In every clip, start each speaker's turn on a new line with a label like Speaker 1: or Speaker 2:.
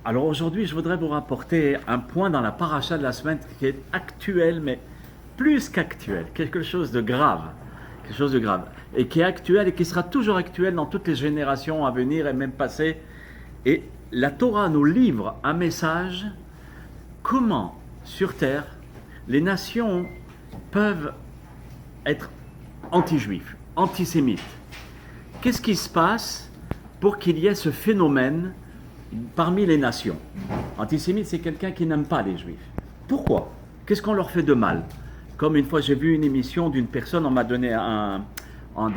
Speaker 1: Alors aujourd'hui, je voudrais vous rapporter un point dans la paracha de la semaine qui est actuel, mais plus qu'actuel, quelque chose de grave, et qui est actuel et qui sera toujours actuel dans toutes les générations à venir et même passées. Et la Torah nous livre un message, comment sur terre les nations peuvent être anti-juifs, antisémites. Qu'est-ce qui se passe pour qu'il y ait ce phénomène parmi les nations? Antisémite, c'est quelqu'un qui n'aime pas les juifs. Pourquoi? Qu'est-ce qu'on leur fait de mal? Comme une fois, j'ai vu une émission d'une personne, on m'a donné on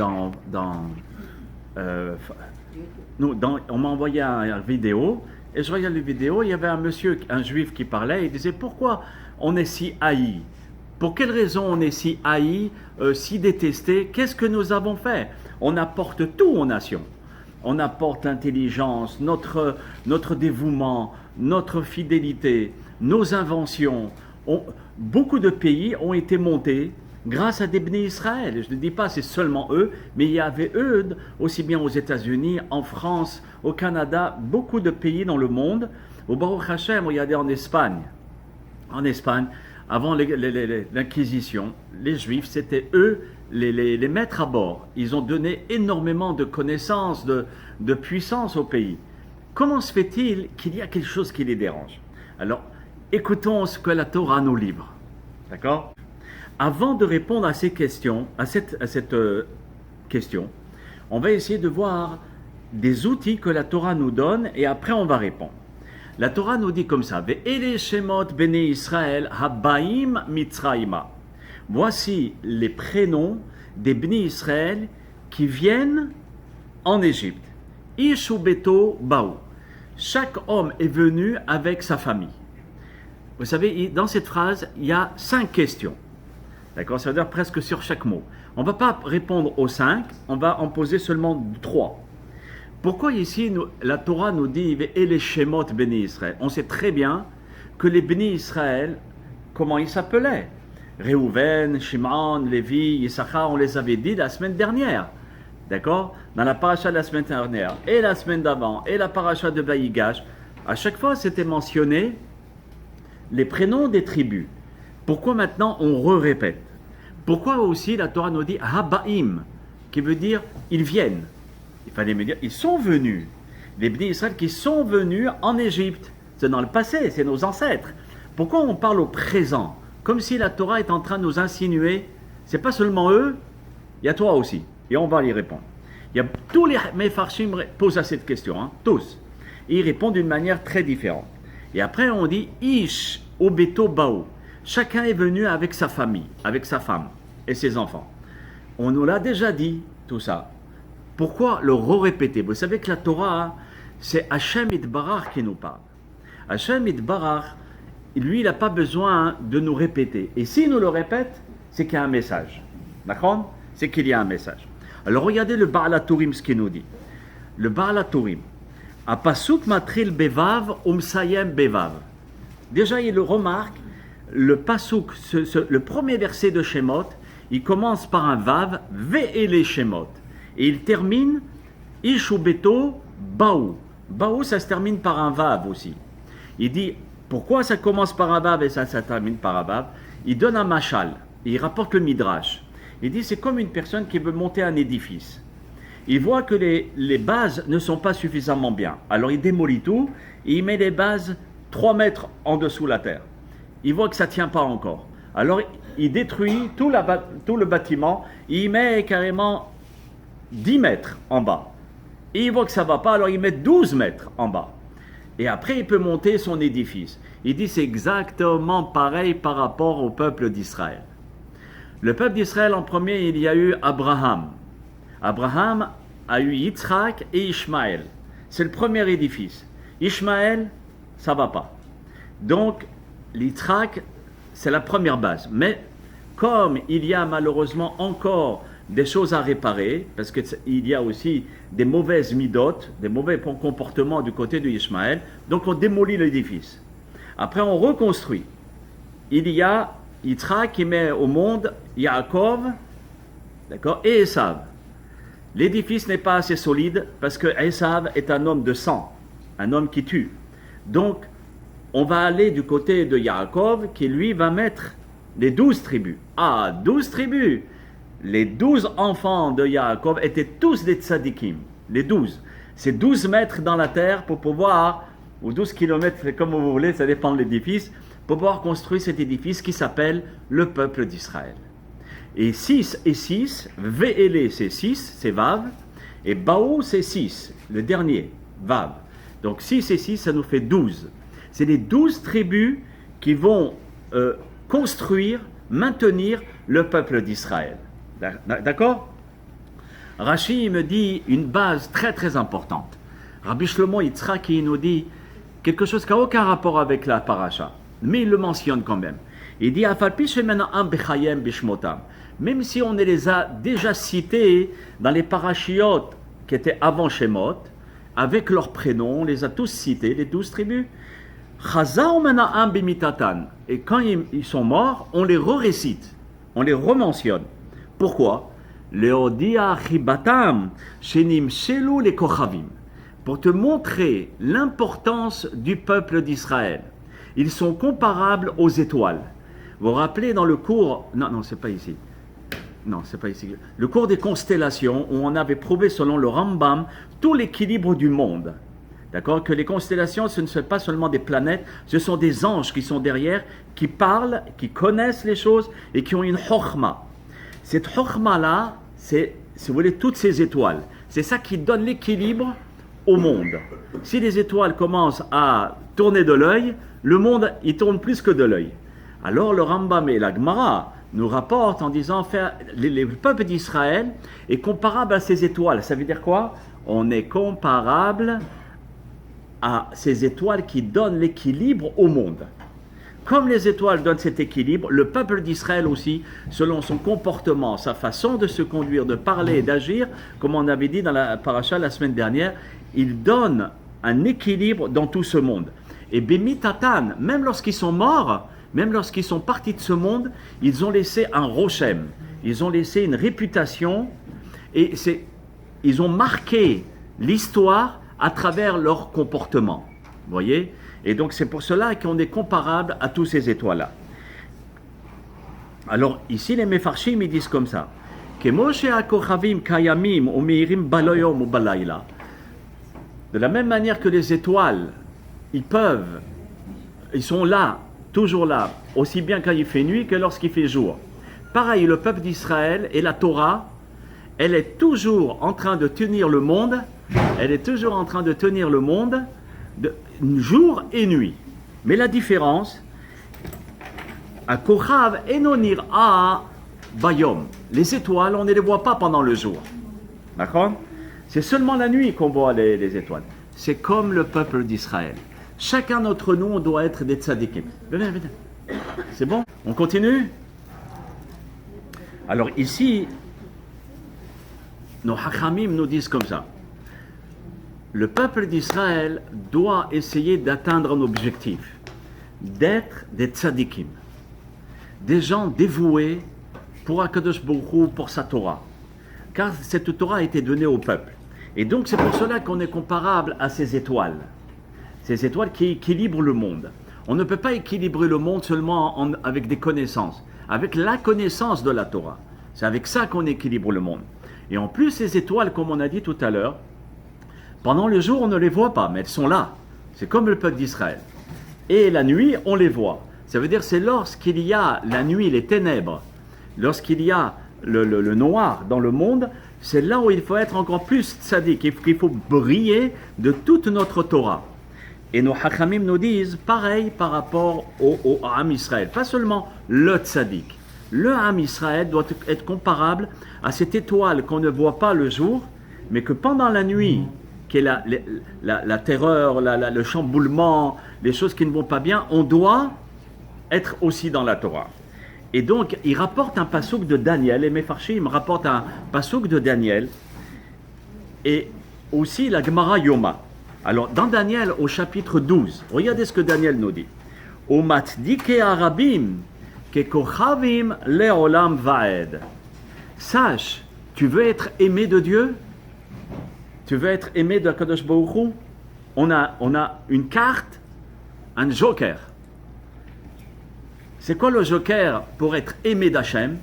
Speaker 1: m'a envoyé une vidéo, et je regarde la vidéo, il y avait un monsieur, un juif qui parlait, et il disait, pourquoi on est si haï? Pour quelle raison on est si haï, si détesté? Qu'est-ce que nous avons fait? On apporte tout aux nations. On apporte l'intelligence, notre dévouement, notre fidélité, nos inventions. Beaucoup de pays ont été montés grâce à des Bnei Israël. Je ne dis pas c'est seulement eux, mais il y avait eux, aussi bien aux États-Unis, en France, au Canada, beaucoup de pays dans le monde. Au Baruch Hashem, regardez en Espagne. En Espagne, avant l'Inquisition, les Juifs, c'était eux les maîtres à bord. Ils ont donné énormément de connaissances, de puissance au pays. Comment se fait-il qu'il y a quelque chose qui les dérange? Alors, écoutons ce que la Torah nous livre. D'accord? Avant de répondre à ces questions, à cette question, on va essayer de voir des outils que la Torah nous donne et après on va répondre. La Torah nous dit comme ça, Ve'ele shemot bnei Israël habaim mitzrayma. Voici les prénoms des Bnei Israël qui viennent en Égypte. Ish ubeto baou. Chaque homme est venu avec sa famille. Vous savez, dans cette phrase, il y a 5 questions. D'accord? Ça veut dire presque sur chaque mot. On ne va pas répondre aux 5, on va en poser seulement 3. Pourquoi ici, la Torah nous dit « Et les Shemot Bnei Israël » On sait très bien que les Bnei Israël, comment ils s'appelaient? Réhouven, Shimon, Lévi, Issachar, on les avait dit la semaine dernière. D'accord? Dans la paracha de la semaine dernière, et la semaine d'avant, et la paracha de Vaïgash, à chaque fois c'était mentionné les prénoms des tribus. Pourquoi maintenant on répète? Pourquoi aussi la Torah nous dit Habaim, qui veut dire ils viennent? Il fallait me dire, ils sont venus. Les Bnei Israël qui sont venus en Égypte. C'est dans le passé, c'est nos ancêtres. Pourquoi on parle au présent? Comme si la Torah est en train de nous insinuer, c'est pas seulement eux, il y a toi aussi. Et on va y répondre. Tous les Mefarshim posent à cette question, tous. Et ils répondent d'une manière très différente. Et après on dit, Ish obeto bao. Chacun est venu avec sa famille, avec sa femme et ses enfants. On nous l'a déjà dit, tout ça. Pourquoi le répéter? Vous savez que la Torah, c'est Hachem Itbarach qui nous parle. Hachem Itbarach, lui, il n'a pas besoin de nous répéter. Et s'il nous le répète, c'est qu'il y a un message. D'accord? C'est qu'il y a un message. Alors regardez le Baal HaTurim, ce qu'il nous dit. Le Baal HaTurim. Apasuk matril bevav umsayem bevav. Déjà, il remarque, le pasuk, le premier verset de Shemot, il commence par un vav, ve'ele Shemot. Et il termine Ishubeto Baou. Baou, ça se termine par un vav aussi. Il dit, pourquoi ça commence par un vav et ça termine par un vav? Il donne un machal, il rapporte le midrash. Il dit, c'est comme une personne qui veut monter un édifice. Il voit que les bases ne sont pas suffisamment bien. Alors il démolit tout et il met les bases 3 mètres en dessous de la terre. Il voit que ça ne tient pas encore. Alors il détruit tout le bâtiment, il met carrément 10 mètres en bas. Et il voit que ça ne va pas, alors il met 12 mètres en bas. Et après, il peut monter son édifice. Il dit, c'est exactement pareil par rapport au peuple d'Israël. Le peuple d'Israël, en premier, il y a eu Abraham. Abraham a eu Yitzhak et Ishmaël. C'est le premier édifice. Ishmaël, ça ne va pas. Donc, Yitzhak, c'est la première base. Mais comme il y a malheureusement encore des choses à réparer, parce qu'il y a aussi des mauvaises midotes, des mauvais comportements du côté de Ishmaël, donc on démolit l'édifice. Après on reconstruit. Il y a Yitzhak qui met au monde Yaakov, d'accord, et Esav. L'édifice n'est pas assez solide parce que Esav est un homme de sang, un homme qui tue. Donc, on va aller du côté de Yaakov, qui lui va mettre les 12 tribus. Ah, 12 tribus! Les 12 enfants de Yaakov étaient tous des tzadikim. Les 12. C'est 12 mètres dans la terre pour pouvoir, ou 12 kilomètres, comme vous voulez, ça dépend de l'édifice, pour pouvoir construire cet édifice qui s'appelle le peuple d'Israël. Et 6 et 6, Ve'ele c'est 6, c'est Vav, et Baou c'est 6, le dernier, Vav. Donc 6 et 6, ça nous fait 12. C'est les 12 tribus qui vont construire, maintenir le peuple d'Israël. D'accord? Rashi me dit une base très très importante. Rabbi Shlomo Yitzhaki nous dit quelque chose qui n'a aucun rapport avec la paracha, mais il le mentionne quand même. Il dit même si on les a déjà cités dans les parachiotes qui étaient avant Shemot, avec leurs prénoms, on les a tous cités, les 12 tribus. Et quand ils sont morts, on les récite, on les rementionne. Pourquoi? Pour te montrer l'importance du peuple d'Israël. Ils sont comparables aux étoiles. Vous vous rappelez dans le cours... Non, c'est pas ici. Non, c'est pas ici. Le cours des constellations, où on avait prouvé selon le Rambam tout l'équilibre du monde. D'accord? Que les constellations, ce ne sont pas seulement des planètes, ce sont des anges qui sont derrière, qui parlent, qui connaissent les choses et qui ont une chokhma. Cette chokhma-là, c'est, si vous voulez, toutes ces étoiles. C'est ça qui donne l'équilibre au monde. Si les étoiles commencent à tourner de l'œil, le monde, il tourne plus que de l'œil. Alors le Rambam et la Gemara nous rapportent en disant le peuple d'Israël est comparable à ces étoiles. Ça veut dire quoi? On est comparable à ces étoiles qui donnent l'équilibre au monde. Comme les étoiles donnent cet équilibre, le peuple d'Israël aussi, selon son comportement, sa façon de se conduire, de parler et d'agir, comme on avait dit dans la paracha la semaine dernière, il donne un équilibre dans tout ce monde. Et Bemitatan, même lorsqu'ils sont morts, même lorsqu'ils sont partis de ce monde, ils ont laissé un rochem, ils ont laissé une réputation, et ils ont marqué l'histoire à travers leur comportement. Vous voyez? Et donc c'est pour cela qu'on est comparable à tous ces étoiles-là. Alors ici les Mefarshim ils disent comme ça. De la même manière que les étoiles, ils sont là, toujours là, aussi bien quand il fait nuit que lorsqu'il fait jour. Pareil, le peuple d'Israël et la Torah, elle est toujours en train de tenir le monde, jour et nuit. Mais la différence, à Kochav enonir a bayom. Les étoiles, on ne les voit pas pendant le jour. D'accord? C'est seulement la nuit qu'on voit les étoiles. C'est comme le peuple d'Israël. Chacun d'entre nous, on doit être des tzadikim. Venez. C'est bon? On continue? Alors ici, nos hachamim nous disent comme ça. Le peuple d'Israël doit essayer d'atteindre un objectif, d'être des tzadikim, des gens dévoués pour Akadosh Baruch Hu, pour sa Torah. Car cette Torah a été donnée au peuple. Et donc c'est pour cela qu'on est comparable à ces étoiles qui équilibrent le monde. On ne peut pas équilibrer le monde seulement avec des connaissances, avec la connaissance de la Torah. C'est avec ça qu'on équilibre le monde. Et en plus, ces étoiles, comme on a dit tout à l'heure, pendant le jour, on ne les voit pas, mais elles sont là. C'est comme le peuple d'Israël. Et la nuit, on les voit. Ça veut dire c'est lorsqu'il y a la nuit, les ténèbres, lorsqu'il y a le noir dans le monde, c'est là où il faut être encore plus tzaddik, il faut briller de toute notre Torah. Et nos hachamim nous disent pareil par rapport au Am Israël. Pas seulement le tzaddik. Le Am Israël doit être comparable à cette étoile qu'on ne voit pas le jour, mais que pendant la nuit, qui est la terreur, le chamboulement, les choses qui ne vont pas bien, on doit être aussi dans la Torah. Et donc, il rapporte un passouk de Daniel, et Mefarshim rapporte un passouk de Daniel, et aussi la Gemara Yoma. Alors, dans Daniel, au chapitre 12, regardez ce que Daniel nous dit. « O matdike arabim, ke kochavim leolam vaed » Sache, tu veux être aimé de Dieu? Tu veux être aimé de Kadosh Baruch Hu? On a une carte un joker. C'est quoi le joker pour être aimé d'Hachem?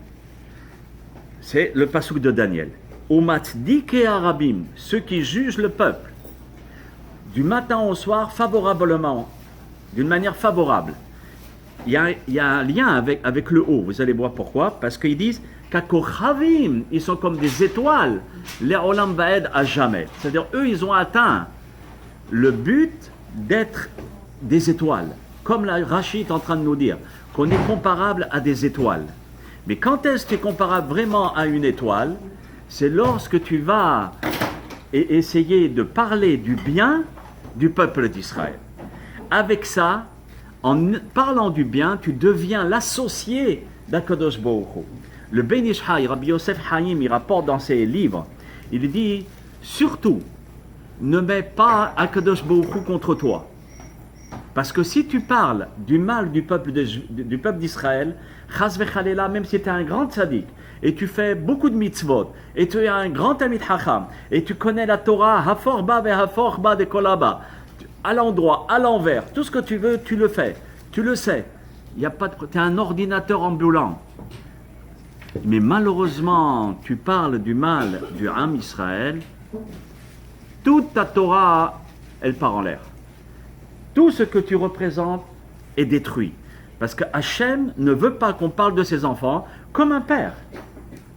Speaker 1: C'est le passouk de Daniel. Umatdike Arabim, ceux qui jugent le peuple, du matin au soir, favorablement, d'une manière favorable. Il y a un lien avec le haut, vous allez voir pourquoi. Parce qu'ils disent Kakochavim, ils sont comme des étoiles, les Olam Vaed à jamais. C'est-à-dire, eux, ils ont atteint le but d'être des étoiles. Comme la Rachid est en train de nous dire, qu'on est comparable à des étoiles. Mais quand est-ce que tu es comparable vraiment à une étoile? C'est lorsque tu vas essayer de parler du bien du peuple d'Israël. Avec ça, en parlant du bien, tu deviens l'associé d'Akadosh Baruch Hu. Le Ben Ish Chai, Rabbi Yosef Chaim, il rapporte dans ses livres, il dit, surtout, ne mets pas Akadosh Baruch Hu contre toi. Parce que si tu parles du mal du peuple d'Israël, Chas v'chalela, même si tu es un grand tzaddik, et tu fais beaucoup de mitzvot, et tu es un grand Talmid Chacham, et tu connais la Torah, Hafor ba ve Hafor ba de Kolaba, à l'endroit, à l'envers, tout ce que tu veux, tu le fais, tu le sais. Tu es un ordinateur ambulant. Mais malheureusement, tu parles du mal du Ham Israël, toute ta Torah, elle part en l'air. Tout ce que tu représentes est détruit. Parce que Hachem ne veut pas qu'on parle de ses enfants comme un père.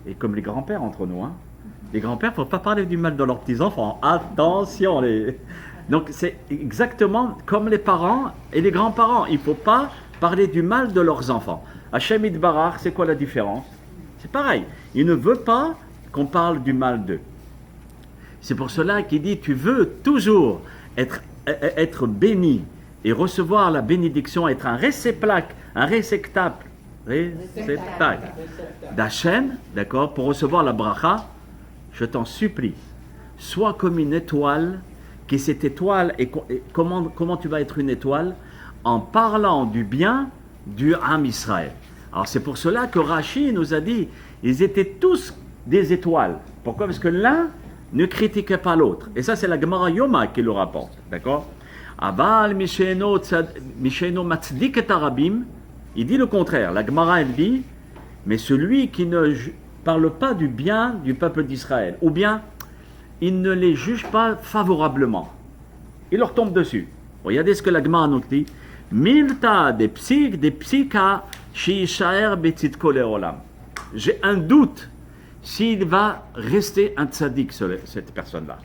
Speaker 1: Et comme les grands-pères entre nous. Hein. Les grands-pères, il ne faut pas parler du mal de leurs petits-enfants. Attention. Donc c'est exactement comme les parents et les grands-parents. Il ne faut pas parler du mal de leurs enfants. Hachem Yitbarach, c'est quoi la différence? C'est pareil. Il ne veut pas qu'on parle du mal d'eux. C'est pour cela qu'il dit, tu veux toujours être béni et recevoir la bénédiction, être un réceptacle d'Hachem, d'accord, pour recevoir la bracha, je t'en supplie, sois comme une étoile, qui cette étoile, et comment tu vas être une étoile? En parlant du bien du Ham Israël. Alors c'est pour cela que Rashi nous a dit, ils étaient tous des étoiles. Pourquoi? Parce que l'un ne critiquait pas l'autre. Et ça, c'est la Gemara Yoma qui le rapporte. D'accord? Aval Misheno Matzdik et Arabim, il dit le contraire. La Gemara, elle dit, mais celui qui ne parle pas du bien du peuple d'Israël, ou bien il ne les juge pas favorablement, il leur tombe dessus. Regardez ce que la Gemara nous dit. Milta des psyka shiishaer betzitko leolam. J'ai un doute s'il va rester un tzaddik, cette personne-là.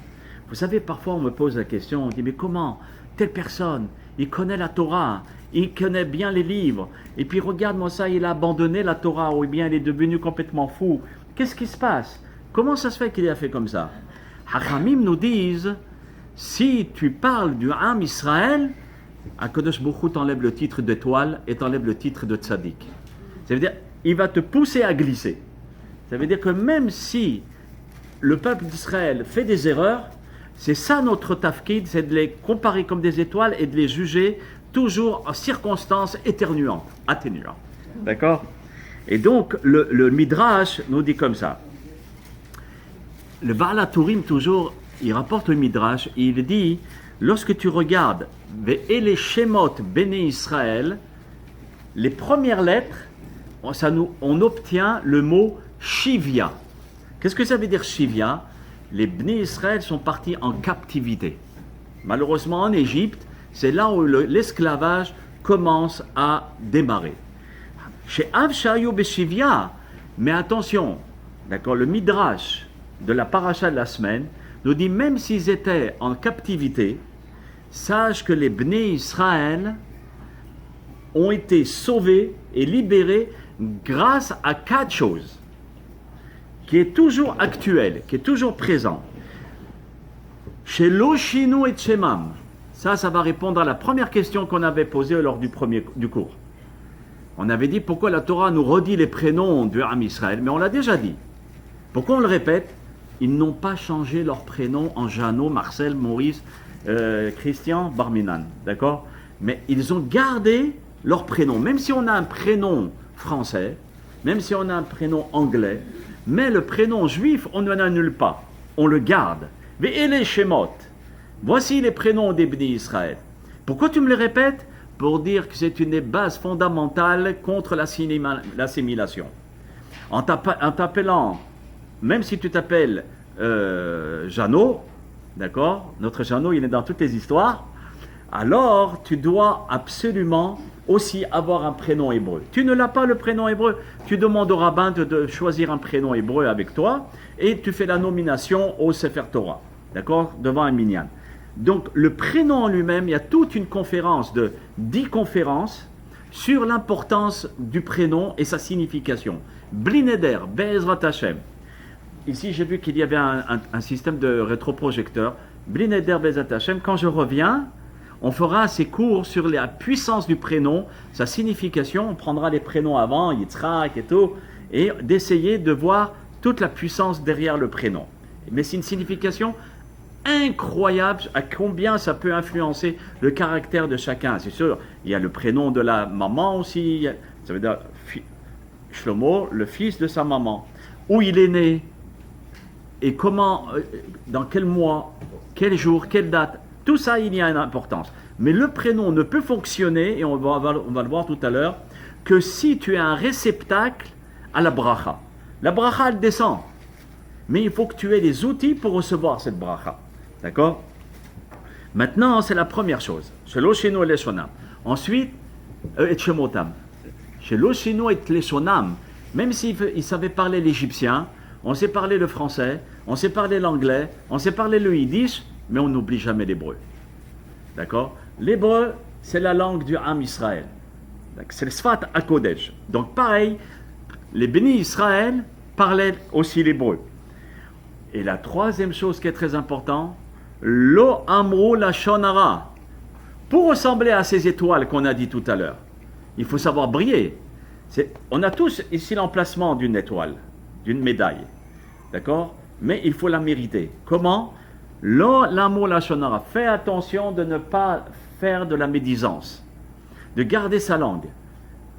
Speaker 1: Vous savez, parfois on me pose la question, on dit, mais comment telle personne, il connaît la Torah, il connaît bien les livres, et puis regarde-moi ça, il a abandonné la Torah, ou bien il est devenu complètement fou. Qu'est-ce qui se passe? Comment ça se fait qu'il a fait comme ça? Hachamim nous disent, si tu parles du Ham Israël, Akadosh Baruch Hu t'enlève le titre d'étoile et t'enlève le titre de tzaddik. Ça veut dire, il va te pousser à glisser. Ça veut dire que même si le peuple d'Israël fait des erreurs, c'est ça notre tafkid, c'est de les comparer comme des étoiles et de les juger toujours en circonstances atténuantes. D'accord? Et donc, le Midrash nous dit comme ça. Le Baal HaTurim, toujours, il rapporte le Midrash, et il dit, lorsque tu regardes les Shemot Béné Israël, les premières lettres, on obtient le mot Shivya. Qu'est-ce que ça veut dire Shivya? Les Béné Israël sont partis en captivité. Malheureusement, en Égypte, c'est là où l'esclavage commence à démarrer. Chez Av Shayu Beshivya, mais attention, d'accord, le Midrash de la paracha de la semaine nous dit, même s'ils étaient en captivité, sache que les Béné Israël ont été sauvés et libérés grâce à 4 choses qui est toujours actuel, qui est toujours présent. Chez Loshinu et Shemam, ça va répondre à la première question qu'on avait posée lors du cours. On avait dit pourquoi la Torah nous redit les prénoms du Ham Israël, mais on l'a déjà dit. Pourquoi on le répète? Ils n'ont pas changé leur prénom en Jeannot, Marcel, Maurice, Christian, Barminan, d'accord? Mais ils ont gardé leur prénom, même si on a un prénom français, même si on a un prénom anglais, mais le prénom juif, on ne l'annule pas, on le garde. Mais et les Shemot, voici les prénoms des Béné Israël. Pourquoi tu me les répètes? pour dire que c'est une des bases fondamentales contre l'assimilation. En t'appelant, même si tu t'appelles Jeannot, d'accord, notre Jeannot, il est dans toutes les histoires, alors tu dois absolument aussi avoir un prénom hébreu. Tu ne l'as pas le prénom hébreu, tu demandes au rabbin de choisir un prénom hébreu avec toi et tu fais la nomination au Sefer Torah, d'accord, devant un minyan. Donc le prénom en lui-même, il y a toute une conférence de 10 conférences sur l'importance du prénom et sa signification. Bli neder, Be'ezrat Hashem. Ici, j'ai vu qu'il y avait un système de rétroprojecteur. Bli neder, Be'ezrat Hashem. Quand je reviens, on fera ces cours sur la puissance du prénom, sa signification. On prendra les prénoms avant, Yitzhak et tout, et d'essayer de voir toute la puissance derrière le prénom. Mais c'est une signification incroyable à combien ça peut influencer le caractère de chacun. C'est sûr, il y a le prénom de la maman aussi, ça veut dire Shlomo, le fils de sa maman. Où il est né, et comment, dans quel mois, quel jour, quelle date, tout ça, il y a une importance. Mais le prénom ne peut fonctionner, et on va le voir tout à l'heure, que si tu as un réceptacle à la bracha. La bracha, elle descend. Mais il faut que tu aies les outils pour recevoir cette bracha. D'accord? Maintenant, c'est la première chose. Shelo shino et leshonam. Ensuite, et shemotam. Shelo shino et leshonam. Même s'il savait parler l'égyptien, on sait parler le français, on sait parler l'anglais, on sait parler le yiddish, mais on n'oublie jamais l'hébreu. D'accord? L'hébreu, c'est la langue du Ham Israël. C'est le Sfat HaKodesh. Donc pareil, les bénis Israël parlaient aussi l'hébreu. Et la troisième chose qui est très importante, Lo amru lashon hara. Pour ressembler à ces étoiles qu'on a dit tout à l'heure, il faut savoir briller. On a tous ici l'emplacement d'une étoile, d'une médaille. D'accord? Mais il faut la mériter. Comment? Lo amru lashon hara. Fais attention de ne pas faire de la médisance, de garder sa langue.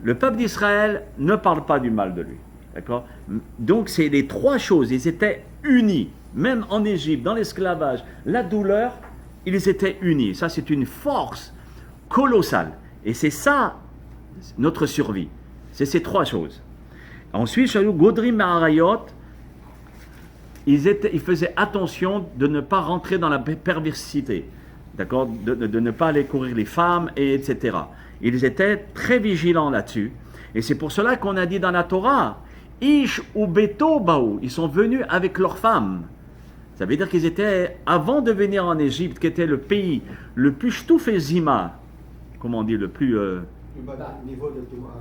Speaker 1: Le peuple d'Israël ne parle pas du mal de lui. D'accord? Donc c'est les trois choses, ils étaient unis. Même en Égypte, dans l'esclavage, la douleur, ils étaient unis. Ça, c'est une force colossale. Et c'est ça, notre survie. C'est ces trois choses. Ensuite, Godrim et Arayot, ils faisaient attention de ne pas rentrer dans la perversité. D'accord? De ne pas aller courir les femmes, etc. Ils étaient très vigilants là-dessus. Et c'est pour cela qu'on a dit dans la Torah, Ish ou Beto Baou, ils sont venus avec leurs femmes. Ça veut dire qu'ils étaient, avant de venir en Égypte, qui était le pays le plus shtouf et zima, comment on dit, le plus
Speaker 2: bas niveau de Touma.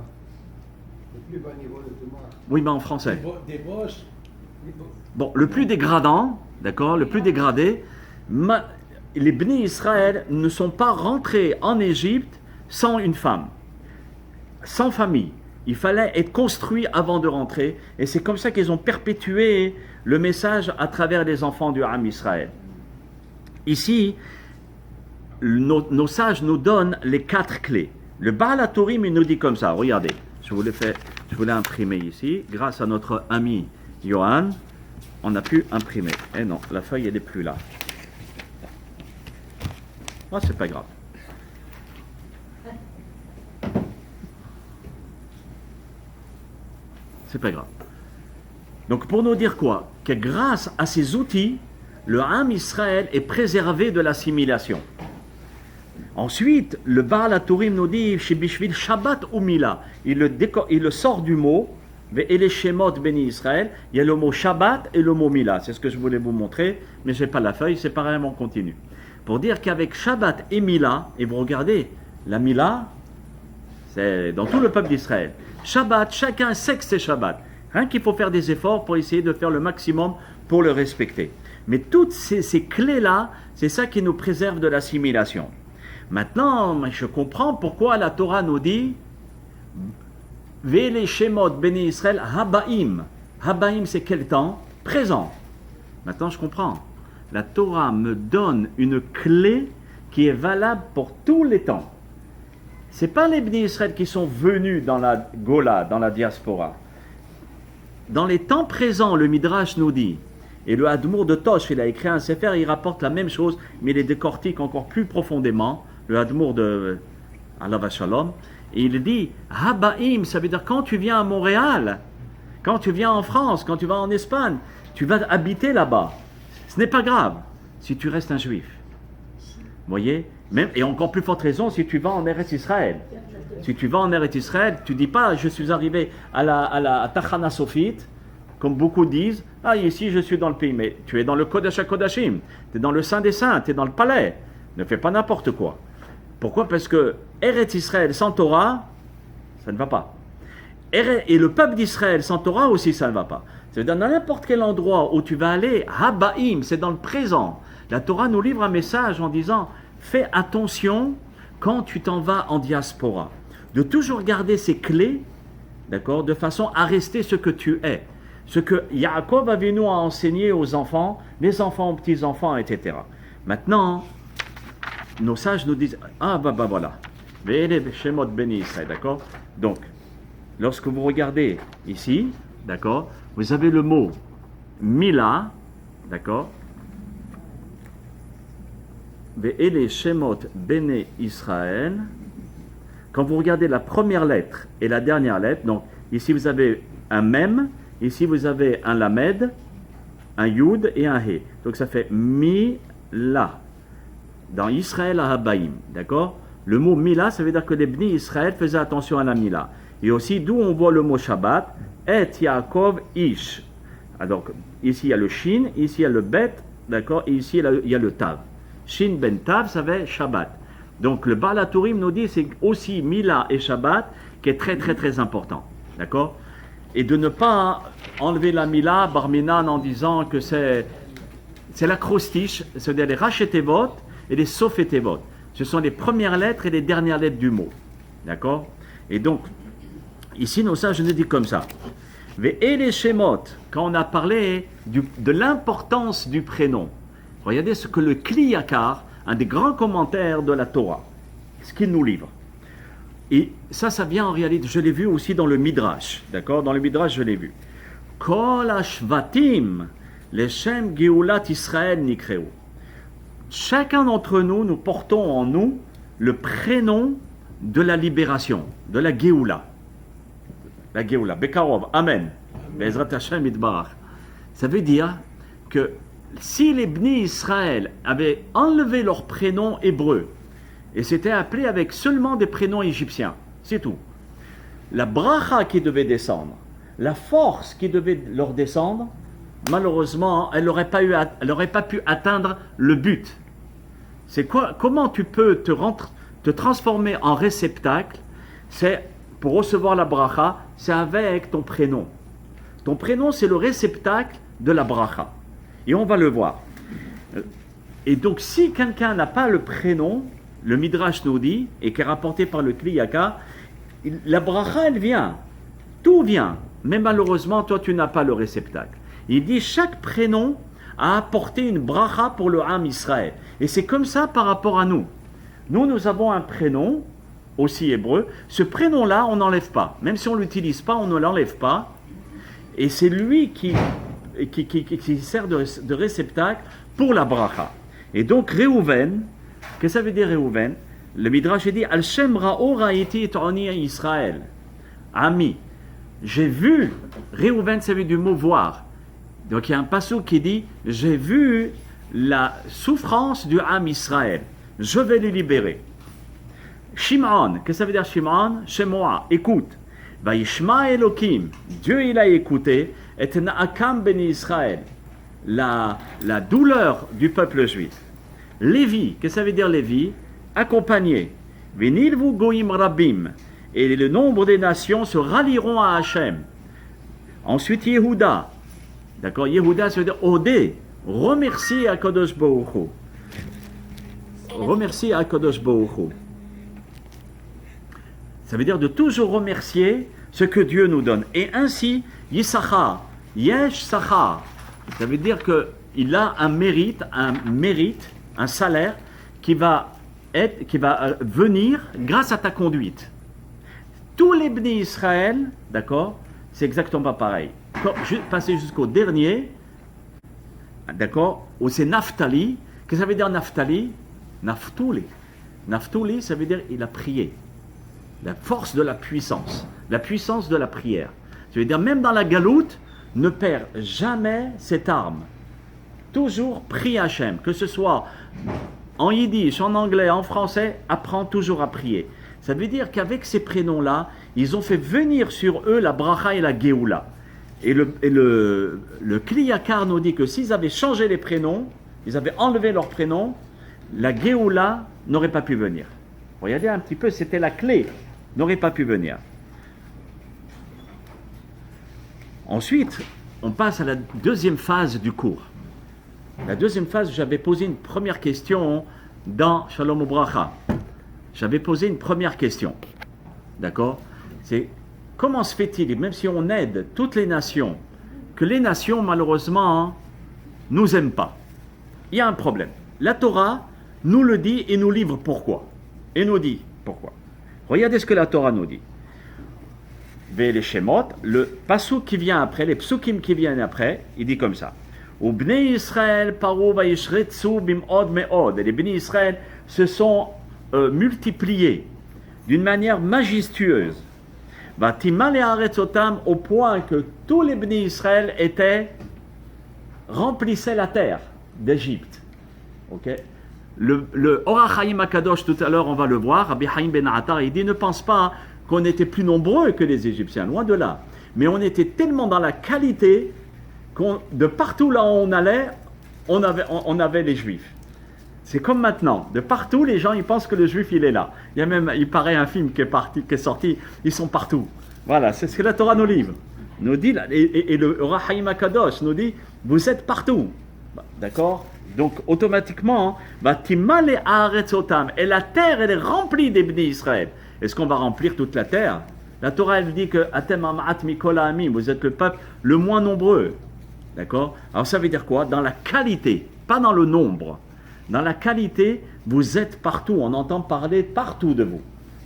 Speaker 2: Le plus bas niveau de Touma.
Speaker 1: Oui, mais en français.
Speaker 2: Débauche.
Speaker 1: Bon, le plus dégradant, d'accord, le plus dégradé, les bénis Israël ne sont pas rentrés en Égypte sans une femme, sans famille. Il fallait être construit avant de rentrer. Et c'est comme ça qu'ils ont perpétué le message à travers les enfants du Ham Israël. Ici, nos sages nous donnent les 4 clés. Le Baal HaTurim, il nous dit comme ça. Regardez, je vous l'ai imprimé ici. Grâce à notre ami Johan, on a pu imprimer. Eh non, la feuille, elle n'est plus là. Ah, c'est pas grave. C'est pas grave. Donc pour nous dire quoi? Que grâce à ces outils, le Ham Israël est préservé de l'assimilation. Ensuite, le Baal HaTurim nous dit Shebishvil Shabbat ou Mila. Il le sort du mot, et les Shemot béni Israël. Il y a le mot Shabbat et le mot Mila. C'est ce que je voulais vous montrer, mais je n'ai pas la feuille, c'est pareil, on continue. Pour dire qu'avec Shabbat et Mila, et vous regardez, la Mila, c'est dans tout le peuple d'Israël. Shabbat, chacun sait que c'est Shabbat. Rien qu'il faut faire des efforts pour essayer de faire le maximum pour le respecter. Mais toutes ces clés-là, c'est ça qui nous préserve de l'assimilation. Maintenant, je comprends pourquoi la Torah nous dit Vele Shemot Beni Israël Habaim. Habaim, c'est quel temps? Présent. Maintenant, je comprends. La Torah me donne une clé qui est valable pour tous les temps. Ce n'est pas les Bnei Israël qui sont venus dans la Gola, dans la diaspora. Dans les temps présents, le Midrash nous dit, et le Hadmour de Tosh, il a écrit un sefer, il rapporte la même chose, mais il les décortique encore plus profondément. Le Hadmour de Allah va shalom, et il dit Habaim, ça veut dire quand tu viens à Montréal, quand tu viens en France, quand tu vas en Espagne, tu vas habiter là-bas. Ce n'est pas grave si tu restes un juif. Vous voyez? Même, et encore plus forte raison si tu vas en Eretz Israël. Si tu vas en Eretz Israël, tu ne dis pas je suis arrivé à la Tachana Sophite, comme beaucoup disent, ah ici je suis dans le pays, mais tu es dans le Kodesh HaKodashim, tu es dans le Saint des Saints, tu es dans le palais. Ne fais pas n'importe quoi. Pourquoi? Parce que Eretz Israël sans Torah, ça ne va pas. Et le peuple d'Israël sans Torah aussi, ça ne va pas. C'est dans n'importe quel endroit où tu vas aller, Habaim, c'est dans le présent. La Torah nous livre un message en disant, fais attention quand tu t'en vas en diaspora, de toujours garder ces clés, d'accord, de façon à rester ce que tu es. Ce que Yaakov Avinu a enseigné aux enfants, les enfants aux petits-enfants, etc. Maintenant, nos sages nous disent, ah bah voilà, Shemot Beni Israël, d'accord? Donc, lorsque vous regardez ici, d'accord, vous avez le mot Mila, d'accord? Ve'ele Shemot Bene Israël. Quand vous regardez la première lettre et la dernière lettre, donc ici vous avez un Mem, ici vous avez un Lamed, un Yud et un He. Donc ça fait Mila. Dans Israël à Habaim, d'accord? Le mot Mila, ça veut dire que les Bni Israël faisaient attention à la Mila. Et aussi, d'où on voit le mot Shabbat, Et Yaakov Ish. Alors, ici il y a le Shin, ici il y a le Bet, d'accord? Et ici il y a le Tav. Shin Ben Tav, ça fait Shabbat. Donc, le Baal HaTurim nous dit c'est aussi Mila et Shabbat qui est très très très important, d'accord? Et de ne pas enlever la Mila, Barminan, en disant que c'est l'acrostiche, c'est-à-dire les Rachetevot et les Sofetevot. Ce sont les premières lettres et les dernières lettres du mot. D'accord? Et donc, ici, nos sages nous disent comme ça. Ve'ele Shemot, quand on a parlé de l'importance du prénom, regardez ce que le Kli Yakar, un des grands commentaires de la Torah, ce qu'il nous livre. Et ça vient en réalité, je l'ai vu aussi dans le Midrash. D'accord? Dans le Midrash, je l'ai vu. Kol Ashvatim, Leshem Geulat Israël Nikreu. Chacun d'entre nous, nous portons en nous le prénom de la libération, de la Géoula. La Géoula. Bekarov. Amen. Bezrat Hashem Itbarach. Ça veut dire que si les Bni Israël avaient enlevé leur prénom hébreu et s'étaient appelés avec seulement des prénoms égyptiens, c'est tout. La bracha qui devait descendre, la force qui devait leur descendre, malheureusement, elle n'aurait pas pu atteindre le but. C'est quoi? Comment tu peux te transformer en réceptacle? C'est pour recevoir la bracha, c'est avec ton prénom. Ton prénom, c'est le réceptacle de la bracha. Et on va le voir. Et donc, si quelqu'un n'a pas le prénom, le Midrash nous dit, et qui est rapporté par le Kli Yakar, la bracha, elle vient. Tout vient. Mais malheureusement, toi, tu n'as pas le réceptacle. Il dit chaque prénom a apporté une bracha pour le Ham Israël. Et c'est comme ça par rapport à nous. Nous avons un prénom, aussi hébreu. Ce prénom-là, on n'enlève pas. Même si on ne l'utilise pas, on ne l'enlève pas. Et c'est lui qui sert de réceptacle pour la bracha. Et donc, Réhouven, qu'est-ce que ça veut dire Réhouven? Le Midrash dit Al-Shem Ra'o Ra'iti Et'oni Israël. Ami. J'ai vu, Réhouven, ça veut dire du mot voir. Donc il y a un passage qui dit j'ai vu la souffrance du Ham Israël. Je vais les libérer. Shimon, qu'est-ce que ça veut dire Shimon? Shemoa, écoute. Vaishma Elokim, Dieu il a écouté, et Naakam ben Israël, la douleur du peuple juif. Lévi, qu'est-ce que ça veut dire Lévi? Accompagné. Venilvu goim rabim, et le nombre des nations se rallieront à Hachem. Ensuite Yehuda, d'accord, Yehuda ça veut dire Odé, remercie à Kadosh Baruch Hu. Remercie à Kadosh Baruch Hu. Ça veut dire de toujours remercier ce que Dieu nous donne. Et ainsi, Yissachar, Yesh Sachar, ça veut dire qu'il a un mérite, un salaire qui va venir grâce à ta conduite. Tous les Bni Israël, d'accord, c'est exactement pas pareil. Passer jusqu'au dernier, d'accord, où c'est Naphtali. Qu'est-ce que ça veut dire Naphtali? Naftuli. Naftuli, ça veut dire il a prié. La force de la puissance de la prière. Ça veut dire, même dans la galoute, ne perds jamais cette arme. Toujours prie Hachem, que ce soit en yiddish, en anglais, en français, apprends toujours à prier. Ça veut dire qu'avec ces prénoms-là, ils ont fait venir sur eux la bracha et la geoula. Et le Kli Yakar nous dit que s'ils avaient changé les prénoms, ils avaient enlevé leurs prénoms, la geoula n'aurait pas pu venir. Regardez un petit peu, c'était la clé, n'aurait pas pu venir. Ensuite, on passe à la deuxième phase du cours. La deuxième phase, j'avais posé une première question dans Shalom Ubracha. J'avais posé une première question. D'accord? C'est comment se fait-il, même si on aide toutes les nations, que les nations, malheureusement, nous aiment pas? Il y a un problème. La Torah nous le dit et nous livre pourquoi. Et nous dit pourquoi. Regardez ce que la Torah nous dit. Les Shemot, le pasuk qui vient après, les psukim qui viennent après, il dit comme ça. Et les Bnei Israël se sont multipliés d'une manière majestueuse. Au point que tous les Bnei Israël remplissaient la terre d'Égypte. Okay? Le Or HaChaim HaKadosh, tout à l'heure on va le voir, Rabbi Chaim Ben Attar, il dit ne pense pas qu'on était plus nombreux que les Égyptiens, loin de là. Mais on était tellement dans la qualité de partout là où on allait, on avait les Juifs. C'est comme maintenant, de partout les gens ils pensent que le Juif il est là. Il y a même, il paraît un film qui est sorti, ils sont partout. Voilà, c'est ce que la Torah nous livre. Nous dit, et le Or HaChaim HaKadosh nous dit, vous êtes partout. D'accord? Donc automatiquement, et la terre elle est remplie des Bnei Israël. Est-ce qu'on va remplir toute la terre? La Torah elle dit que vous êtes le peuple le moins nombreux. D'accord? Alors ça veut dire quoi? Dans la qualité, pas dans le nombre. Dans la qualité, vous êtes partout. On entend parler partout de vous.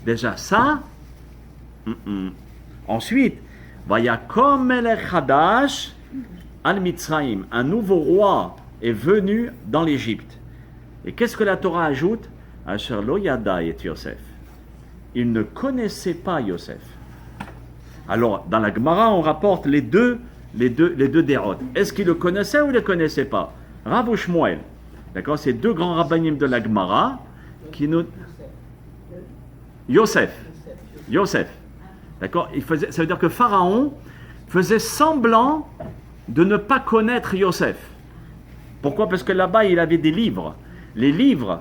Speaker 1: Déjà ça. Ensuite, Vayakom melech chadash al Mitzrayim, un nouveau roi est venu dans l'Égypte. Et qu'est-ce que la Torah ajoute? Asher lo yada et Yosef. Il ne connaissait pas Yosef. Alors, dans la Gemara, on rapporte les deux dérotes. Est-ce qu'il le connaissait ou il ne le connaissait pas? Rav ou Shmuel. D'accord? C'est deux grands rabbanim de la Gemara qui nous... Yosef. D'accord? Ça veut dire que Pharaon faisait semblant de ne pas connaître Yosef. Pourquoi? Parce que là-bas, il avait des livres. Les livres,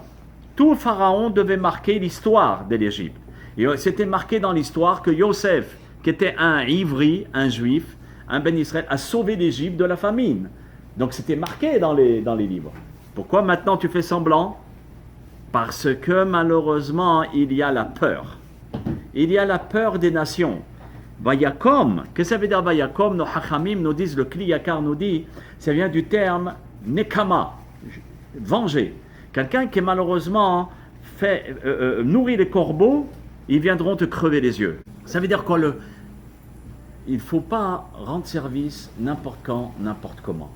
Speaker 1: tout Pharaon devait marquer l'histoire de l'Égypte. Et c'était marqué dans l'histoire que Yosef, qui était un Ivri, un Juif, un Ben Israël, a sauvé l'Égypte de la famine. Donc c'était marqué dans les livres. Pourquoi maintenant tu fais semblant? Parce que malheureusement, il y a la peur. Il y a la peur des nations. Vayakom, qu'est-ce que ça veut dire Vayakom? Nos Hachamim nous disent, le Kli Yakar nous dit, ça vient du terme Nekama, venger. Quelqu'un qui malheureusement nourrit les corbeaux, ils viendront te crever les yeux. Ça veut dire quoi? Il ne faut pas rendre service n'importe quand, n'importe comment.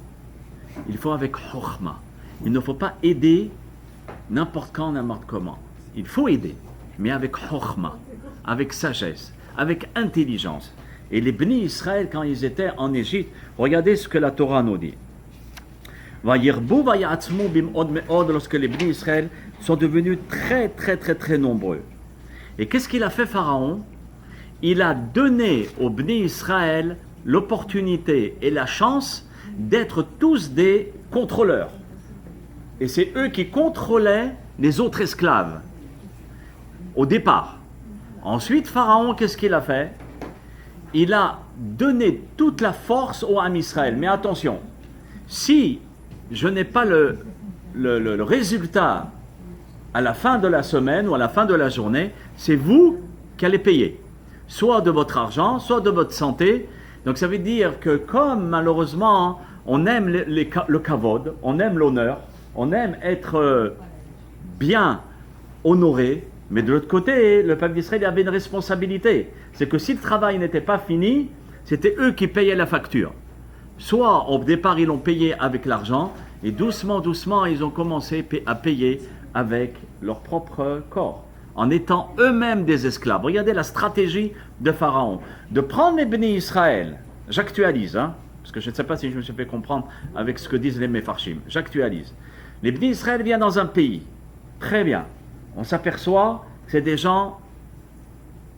Speaker 1: Il faut avec chokhma. Il ne faut pas aider n'importe quand, n'importe comment. Il faut aider, mais avec chokhma, avec sagesse, avec intelligence. Et les Bnei Israël, quand ils étaient en Égypte, regardez ce que la Torah nous dit. Lorsque les Bnei Israël sont devenus très, très, très, très nombreux. Et qu'est-ce qu'il a fait Pharaon? Il a donné aux Bnei Israël l'opportunité et la chance d'être tous des contrôleurs. Et c'est eux qui contrôlaient les autres esclaves au départ. Ensuite, Pharaon, qu'est-ce qu'il a fait? Il a donné toute la force au Ham Israël. Mais attention, si je n'ai pas le résultat à la fin de la semaine ou à la fin de la journée, c'est vous qui allez payer. Soit de votre argent, soit de votre santé. Donc ça veut dire que comme malheureusement on aime le kavod, on aime l'honneur, on aime être bien honoré, mais de l'autre côté, le peuple d'Israël avait une responsabilité. C'est que si le travail n'était pas fini, c'était eux qui payaient la facture. Soit au départ ils l'ont payé avec l'argent, et doucement, doucement, ils ont commencé à payer avec leur propre corps. en étant eux-mêmes des esclaves. Regardez la stratégie de Pharaon, de prendre les bénis Israël. J'actualise, hein, parce que je ne sais pas si je me suis fait comprendre avec ce que disent les Mefarshim. J'actualise. Les bénis Israël viennent dans un pays. Très bien. On s'aperçoit que c'est des gens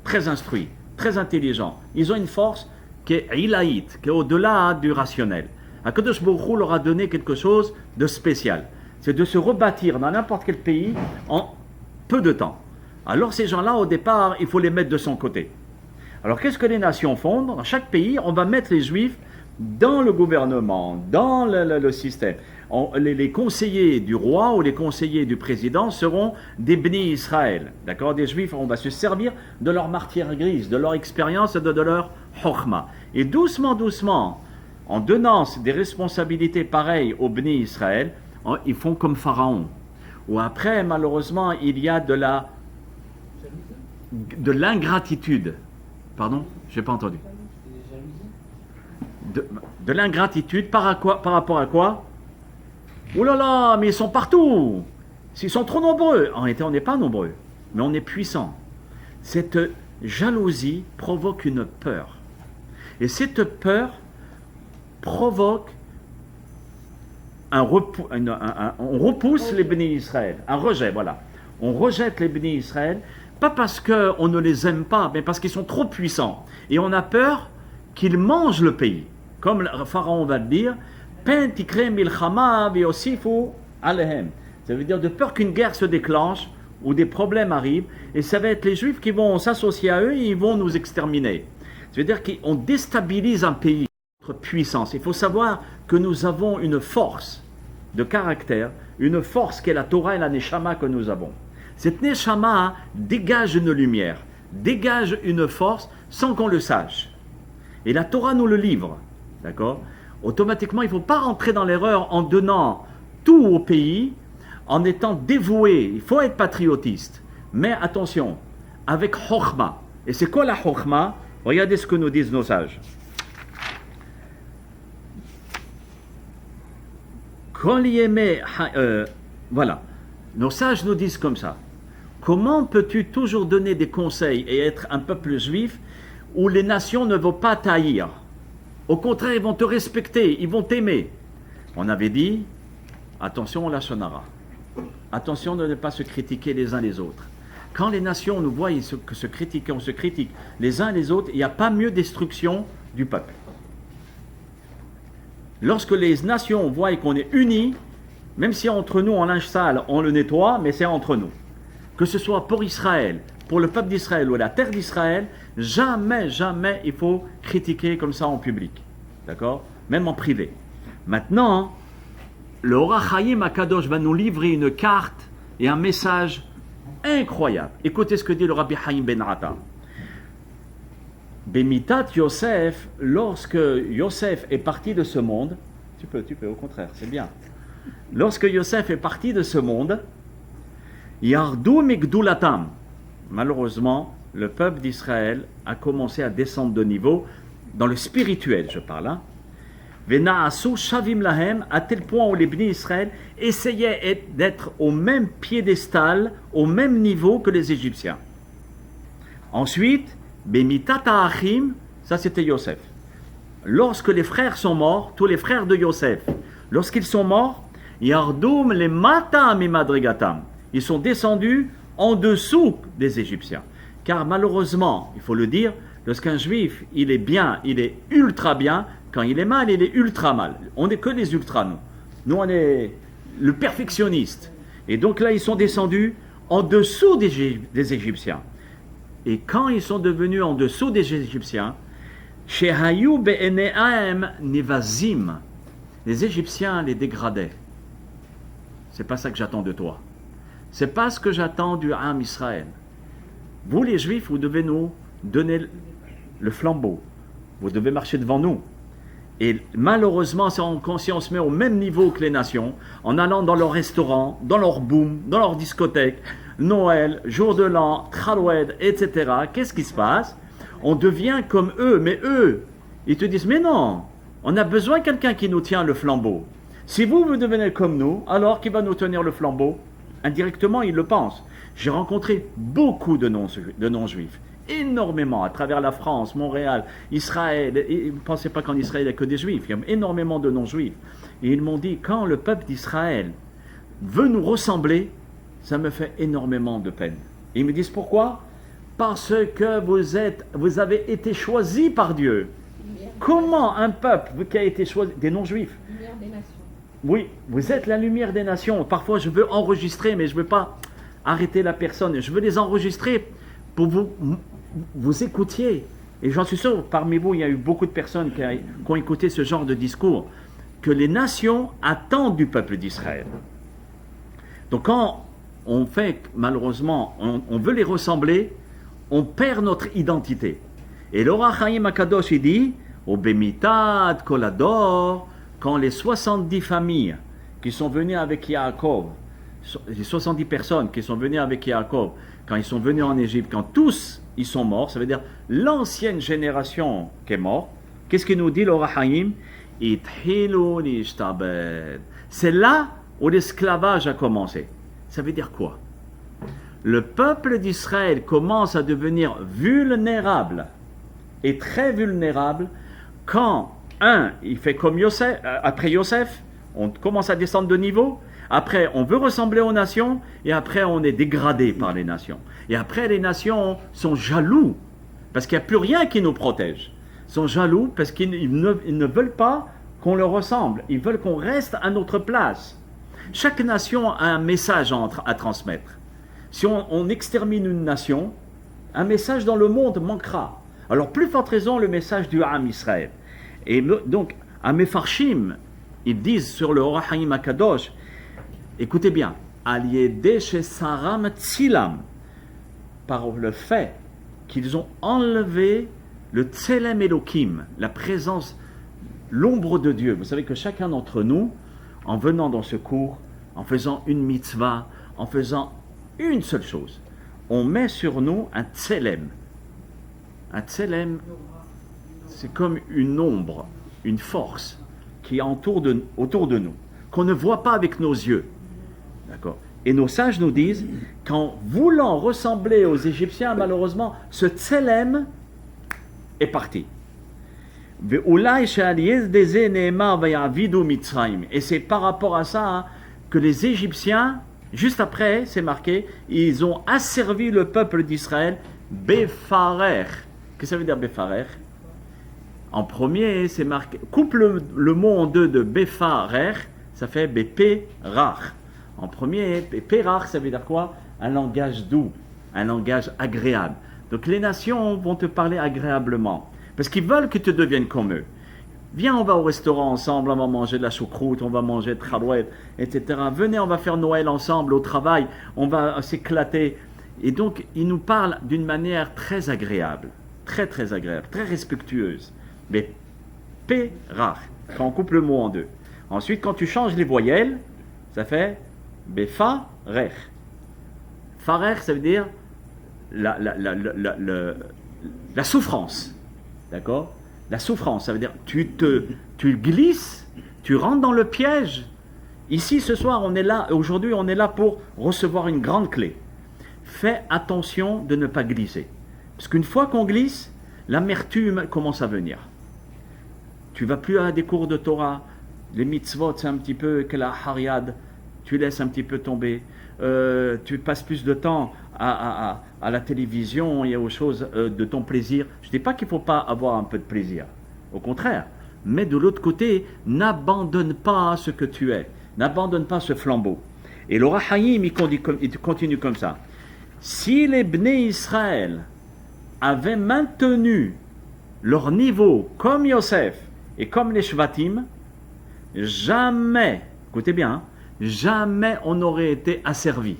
Speaker 1: très instruits, très intelligents. Ils ont une force qui est ilaïte, qui est au-delà du rationnel. Akadosh Baruch Hu leur a donné quelque chose de spécial. C'est de se rebâtir dans n'importe quel pays en peu de temps. Alors ces gens-là, au départ, il faut les mettre de son côté. Alors qu'est-ce que les nations font? Dans chaque pays, on va mettre les Juifs dans le gouvernement, dans le système. Les conseillers du roi ou les conseillers du président seront des bénis Israël. D'accord? Des Juifs, on va se servir de leur matière grise, de leur expérience et de leur chokhma. Et doucement, doucement, en donnant des responsabilités pareilles aux bénis Israël, ils font comme Pharaon. Ou après, malheureusement, il y a de l'ingratitude. Pardon? Je n'ai pas entendu. De l'ingratitude par rapport à quoi? Oh là là, mais ils sont partout. Ils sont trop nombreux. En réalité, on n'est pas nombreux, mais on est puissant. Cette jalousie provoque une peur. Et cette peur provoque on repousse les bénis Israël, un rejet, voilà. On rejette les bénis Israël, pas parce qu'on ne les aime pas, mais parce qu'ils sont trop puissants. Et on a peur qu'ils mangent le pays. Comme le Pharaon va le dire, ça veut dire de peur qu'une guerre se déclenche ou des problèmes arrivent, et ça va être les Juifs qui vont s'associer à eux et ils vont nous exterminer. Ça veut dire qu'on déstabilise un pays, notre puissance. Il faut savoir que nous avons une force de caractère, une force qui est la Torah et la Neshama que nous avons. Cette Neshama dégage une lumière, dégage une force sans qu'on le sache. Et la Torah nous le livre, d'accord? Automatiquement, il ne faut pas rentrer dans l'erreur en donnant tout au pays, en étant dévoué. Il faut être patriotiste. Mais attention, avec Chokhma. Et c'est quoi la Chokhma? Regardez ce que nous disent nos sages. Voilà. Nos sages nous disent comme ça. Comment peux-tu toujours donner des conseils et être un peuple juif où les nations ne vont pas t'haïr? Au contraire, ils vont te respecter, ils vont t'aimer. On avait dit, attention la shonara. Attention de ne pas se critiquer les uns les autres. Quand les nations nous voient se critiquer, on se critique les uns les autres, il n'y a pas mieux destruction du peuple. Lorsque les nations voient qu'on est unis, même si entre nous en linge sale, on le nettoie, mais c'est entre nous. Que ce soit pour Israël, pour le peuple d'Israël ou la terre d'Israël, jamais, jamais il faut critiquer comme ça en public. D'accord? Même en privé. Maintenant, le Orach Chaim Akadosh va nous livrer une carte et un message incroyable. Écoutez ce que dit le Rabbi Chaim Ben Atta. Bemitat Yosef, lorsque Yosef est parti de ce monde, tu peux, au contraire, c'est bien. Lorsque Yosef est parti de ce monde, Yardu Migdulatam, malheureusement, le peuple d'Israël a commencé à descendre de niveau, dans le spirituel, je parle, hein. Vena'asu Shavim Lahem, à tel point où les bénis Israël essayaient d'être au même piédestal, au même niveau que les Égyptiens. Ensuite, Bemitata Achim, ça c'était Yosef. Lorsque les frères sont morts, tous les frères de Yosef, lorsqu'ils sont morts, Yardoum les Mata Mimadrigatam, ils sont descendus en dessous des Égyptiens. Car malheureusement, il faut le dire, lorsqu'un juif, il est bien, il est ultra bien, quand il est mal, il est ultra mal. On n'est que les ultras, nous. Nous, on est le perfectionniste. Et donc là, ils sont descendus en dessous des Égyptiens. Et quand ils sont devenus en dessous des Égyptiens, Shehayu be'ene'ahem nivazim, les Égyptiens les dégradaient. C'est pas ça que j'attends de toi. C'est pas ce que j'attends du Ham Israël. Vous, les Juifs, vous devez nous donner le flambeau. Vous devez marcher devant nous. Et malheureusement, si on se met au même niveau que les nations, en allant dans leurs restaurants, dans leurs boom, dans leurs discothèques, Noël, jour de l'an, Khaloued, etc., qu'est-ce qui se passe? On devient comme eux, mais eux, ils te disent, mais non, on a besoin de quelqu'un qui nous tient le flambeau. Si vous devenez comme nous, alors qui va nous tenir le flambeau? Indirectement, ils le pensent. J'ai rencontré beaucoup de non-juifs, énormément, à travers la France, Montréal, Israël. Et ne pensez pas qu'en Israël, il n'y a que des juifs, il y a énormément de non-juifs. Et ils m'ont dit, quand le peuple d'Israël veut nous ressembler, ça me fait énormément de peine. Et ils me disent pourquoi? Parce que vous avez été choisis par Dieu. Comment un peuple qui a été choisi, des non-juifs,
Speaker 3: Lumière des nations.
Speaker 1: oui, vous êtes la lumière des nations. Parfois, je veux enregistrer, mais je ne veux pas arrêter la personne. Je veux les enregistrer pour vous écoutiez. Et j'en suis sûr, parmi vous, il y a eu beaucoup de personnes qui ont écouté ce genre de discours, que les nations attendent du peuple d'Israël. Donc quand on fait, malheureusement, on veut les ressembler, on perd notre identité. Et l'Or HaChaim HaKadosh, il dit, au Bemitat, Kolador, quand les 70 familles qui sont venues avec Yaakov, les 70 personnes qui sont venues avec Yaakov, quand ils sont venus en Égypte, quand tous ils sont morts, ça veut dire l'ancienne génération qui est morte, qu'est-ce qu'il nous dit l'Or HaChaim? C'est là où l'esclavage a commencé. Ça veut dire quoi? Le peuple d'Israël commence à devenir vulnérable et très vulnérable quand, il fait comme Yosef, après Yosef, on commence à descendre de niveau, après on veut ressembler aux nations, et après on est dégradé par les nations. Et après les nations sont jaloux, parce qu'il n'y a plus rien qui nous protège. Ils sont jaloux parce qu'ils ne veulent pas qu'on leur ressemble, ils veulent qu'on reste à notre place. Chaque nation a un message à transmettre. Si on extermine une nation, un message dans le monde manquera. Alors, plus forte raison, le message du Ham Israël. Et donc, à Mefarshim, ils disent sur le Or HaChaim HaKadosh, écoutez bien, Aliédé chez Saram Tzilam, par le fait qu'ils ont enlevé le Tselem Elohim, la présence, l'ombre de Dieu. Vous savez que chacun d'entre nous, en venant dans ce cours, en faisant une mitzvah, en faisant une seule chose, on met sur nous un tselem. Un tselem, c'est comme une ombre, une force qui est autour de nous, qu'on ne voit pas avec nos yeux. D'accord? Et nos sages nous disent qu'en voulant ressembler aux Égyptiens, malheureusement, ce tselem est parti. Et c'est par rapport à ça que les Égyptiens, juste après, c'est marqué, ils ont asservi le peuple d'Israël, Befarer. Qu'est-ce que ça veut dire Befarer? En premier, c'est marqué, coupe le mot en deux de Befarer, ça fait Beperar. En premier, Beperar, ça veut dire quoi? Un langage doux, un langage agréable. Donc les nations vont te parler agréablement, parce qu'ils veulent que tu deviennes comme eux. Viens, on va au restaurant ensemble, on va manger de la choucroute, on va manger de khalouet, etc. Venez, on va faire Noël ensemble au travail, on va s'éclater. Et donc, ils nous parlent d'une manière très agréable, très agréable, très respectueuse. Mais P-rach, quand on coupe le mot en deux. Ensuite, quand tu changes les voyelles, ça fait Befa-rech. Farech, ça veut dire la souffrance. D'accord? La souffrance, ça veut dire tu glisses, tu rentres dans le piège. Ici, ce soir, on est là, aujourd'hui, on est là pour recevoir une grande clé. Fais attention de ne pas glisser. Parce qu'une fois qu'on glisse, l'amertume commence à venir. Tu vas plus à des cours de Torah, les mitzvot, c'est un petit peu que la hariad, tu laisses un petit peu tomber. Tu passes plus de temps à la télévision et aux choses de ton plaisir. Je ne dis pas qu'il ne faut pas avoir un peu de plaisir. Au contraire. Mais de l'autre côté, n'abandonne pas ce que tu es. N'abandonne pas ce flambeau. Et l'Or HaChaim, il continue comme ça. Si les Bnei Israël avaient maintenu leur niveau comme Yosef et comme les Shvatim, jamais, écoutez bien, hein, jamais on n'aurait été asservi.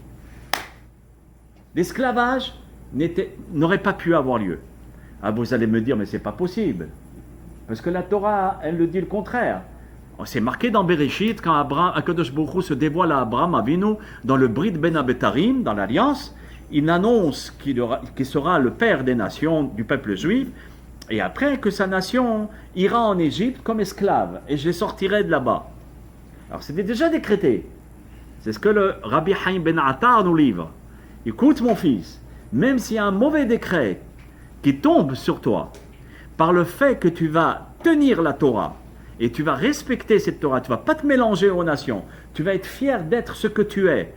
Speaker 1: L'esclavage n'aurait pas pu avoir lieu. Ah, vous allez me dire, mais c'est pas possible. Parce que la Torah, elle le dit le contraire. C'est marqué dans Bereshit, quand Akadosh Baruch Hu se dévoile à Abraham Avinu, dans le Brit Ben Abetarim, dans l'Alliance, il annonce qu'il sera le père des nations, du peuple juif, et après que sa nation ira en Égypte comme esclave, et je les sortirai de là-bas. Alors c'était déjà décrété. C'est ce que le Rabbi Haïm Ben Attar nous livre. écoute mon fils, même s'il y a un mauvais décret qui tombe sur toi, par le fait que tu vas tenir la Torah, et tu vas respecter cette Torah, tu ne vas pas te mélanger aux nations, tu vas être fier d'être ce que tu es,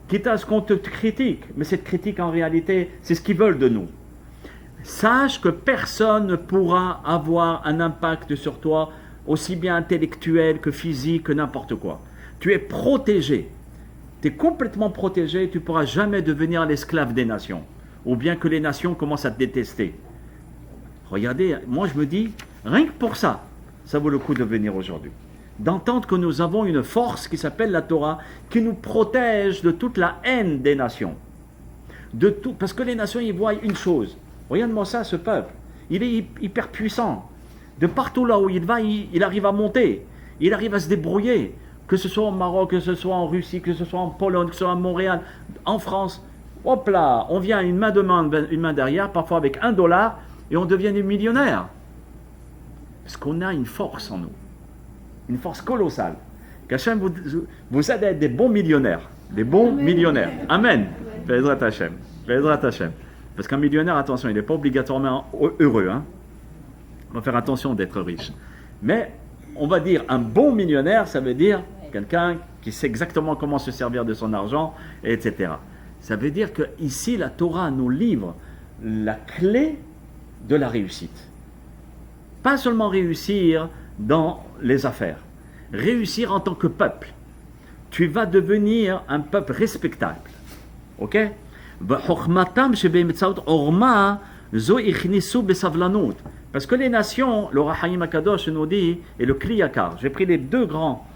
Speaker 1: quitte à ce qu'on te critique, mais cette critique en réalité, c'est ce qu'ils veulent de nous. Sache que personne ne pourra avoir un impact sur toi, aussi bien intellectuel que physique, que n'importe quoi. Tu es protégé, tu es complètement protégé, tu ne pourras jamais devenir l'esclave des nations, ou bien que les nations commencent à te détester. Regardez, moi je me dis, rien que pour ça, ça vaut le coup de venir aujourd'hui. D'entendre que nous avons une force qui s'appelle la Torah, qui nous protège de toute la haine des nations. De tout, parce que les nations, ils voient une chose. Regarde-moi ça, ce peuple. Il est hyper puissant. De partout là où il va, il arrive à monter. Il arrive à se débrouiller. Que ce soit au Maroc, que ce soit en Russie, que ce soit en Pologne, que ce soit à Montréal, en France. Hop là, on vient une main devant, une main derrière, parfois avec $1, et on devient des millionnaires. Parce qu'on a une force en nous. Une force colossale. Qu'Hachem vous aide à être des bons millionnaires. Des bons millionnaires. Amen. Bézrat Hachem. Bézrat Hachem. Parce qu'un millionnaire, attention, il n'est pas obligatoirement heureux. Hein. On va faire attention d'être riche. Mais, on va dire, un bon millionnaire, ça veut dire quelqu'un qui sait exactement comment se servir de son argent, etc. Ça veut dire que ici, la Torah nous livre la clé de la réussite. Pas seulement réussir dans les affaires, réussir en tant que peuple. Tu vas devenir un peuple respectable. Ok? Parce que les nations, le Rahayim Akadosh nous dit, et le Kliyakar, j'ai pris les deux grands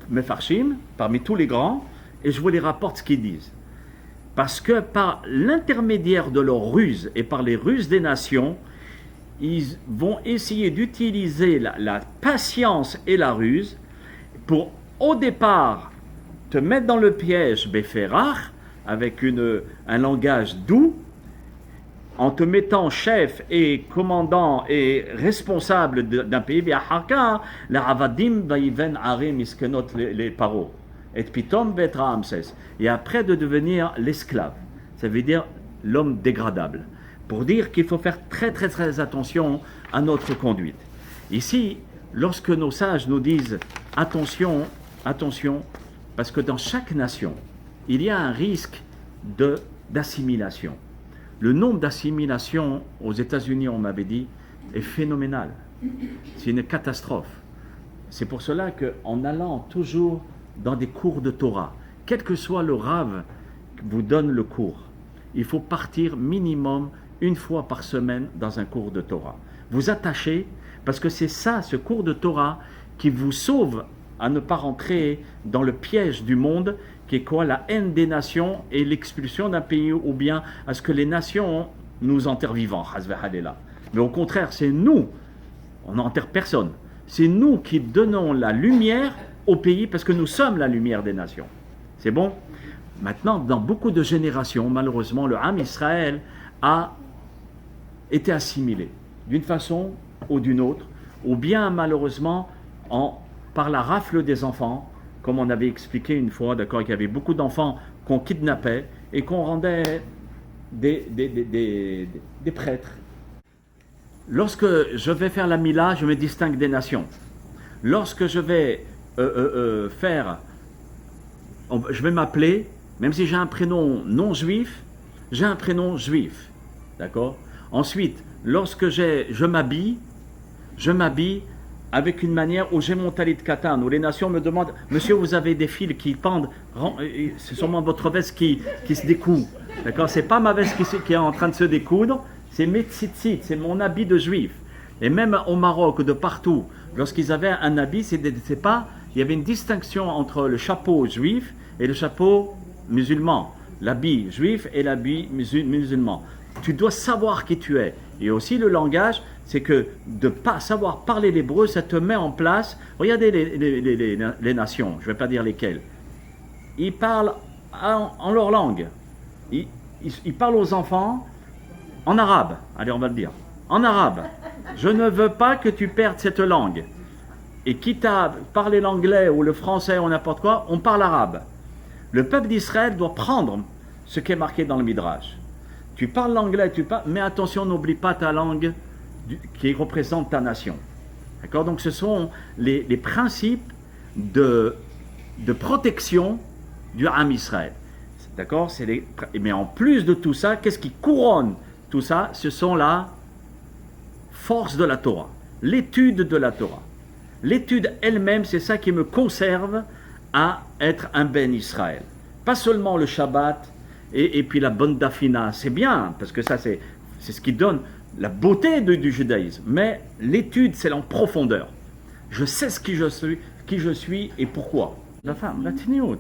Speaker 1: Mefarshim, parmi tous les grands, et je vous les rapporte ce qu'ils disent. Parce que par l'intermédiaire de leurs ruses et par les ruses des nations, ils vont essayer d'utiliser la patience et la ruse pour, au départ, te mettre dans le piège Beferach, avec un langage doux, en te mettant chef et commandant et responsable d'un pays, les paro. Et après de devenir l'esclave, ça veut dire l'homme dégradable, pour dire qu'il faut faire très très très attention à notre conduite. Ici, lorsque nos sages nous disent attention, attention, parce que dans chaque nation, il y a un risque d'assimilation. Le nombre d'assimilations aux États-Unis, on m'avait dit, est phénoménal. C'est une catastrophe. C'est pour cela qu'en allant toujours dans des cours de Torah, quel que soit le rave qui vous donne le cours, il faut partir minimum une fois par semaine dans un cours de Torah. Vous attachez, parce que c'est ça, ce cours de Torah, qui vous sauve à ne pas rentrer dans le piège du monde, qui est quoi? La haine des nations et l'expulsion d'un pays, ou bien à ce que les nations nous enterrent vivants. Mais au contraire, c'est nous, on n'enterre personne, c'est nous qui donnons la lumière au pays, parce que nous sommes la lumière des nations. C'est bon? Maintenant, dans beaucoup de générations, malheureusement, le Ham Israël a été assimilé d'une façon ou d'une autre, ou bien malheureusement par la rafle des enfants, comme on avait expliqué une fois, d'accord, qu'il y avait beaucoup d'enfants qu'on kidnappait et qu'on rendait des prêtres. Lorsque je vais faire la Mila, je me distingue des nations. Lorsque je vais je vais m'appeler, même si j'ai un prénom non juif, j'ai un prénom juif, d'accord? Ensuite, lorsque je m'habille avec une manière où j'ai mon talit katan, où les nations me demandent, monsieur, vous avez des fils qui pendent, c'est sûrement votre veste qui se découd, d'accord? C'est pas ma veste qui est en train de se découdre, c'est mes tzitzit, c'est mon habit de juif. Et même au Maroc, de partout, lorsqu'ils avaient un habit, il y avait une distinction entre le chapeau juif et le chapeau musulman, l'habit juif et l'habit musulman. Tu dois savoir qui tu es. Et aussi le langage, c'est que de ne pas savoir parler l'hébreu, ça te met en place. Regardez les nations, je ne vais pas dire lesquelles. Ils parlent en leur langue. Ils parlent aux enfants en arabe. Allez, on va le dire. En arabe. Je ne veux pas que tu perdes cette langue. Et quitte à parler l'anglais ou le français ou n'importe quoi, on parle arabe. Le peuple d'Israël doit prendre ce qui est marqué dans le Midrash. Tu parles l'anglais, mais attention, n'oublie pas ta langue qui représente ta nation. D'accord? Donc ce sont les principes de protection du Ham Israël. D'accord? Mais en plus de tout ça, qu'est-ce qui couronne tout ça? Ce sont la force de la Torah, l'étude de la Torah. L'étude elle-même, c'est ça qui me conserve à être un Ben Israël. Pas seulement le Shabbat et puis la bonne dafina, c'est bien, parce que ça c'est ce qui donne la beauté du judaïsme, mais l'étude c'est en profondeur. Je sais qui je suis et pourquoi. La femme, la tiniout.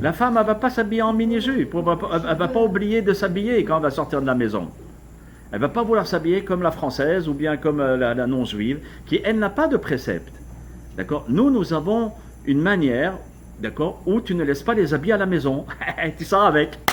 Speaker 1: La femme, elle ne va pas s'habiller en mini-jupe, elle ne va pas oublier de s'habiller quand elle va sortir de la maison. Elle ne va pas vouloir s'habiller comme la française ou bien comme la non-juive, qui elle n'a pas de précepte. D'accord? Nous avons une manière, d'accord, où tu ne laisses pas les habits à la maison. Tu sors avec.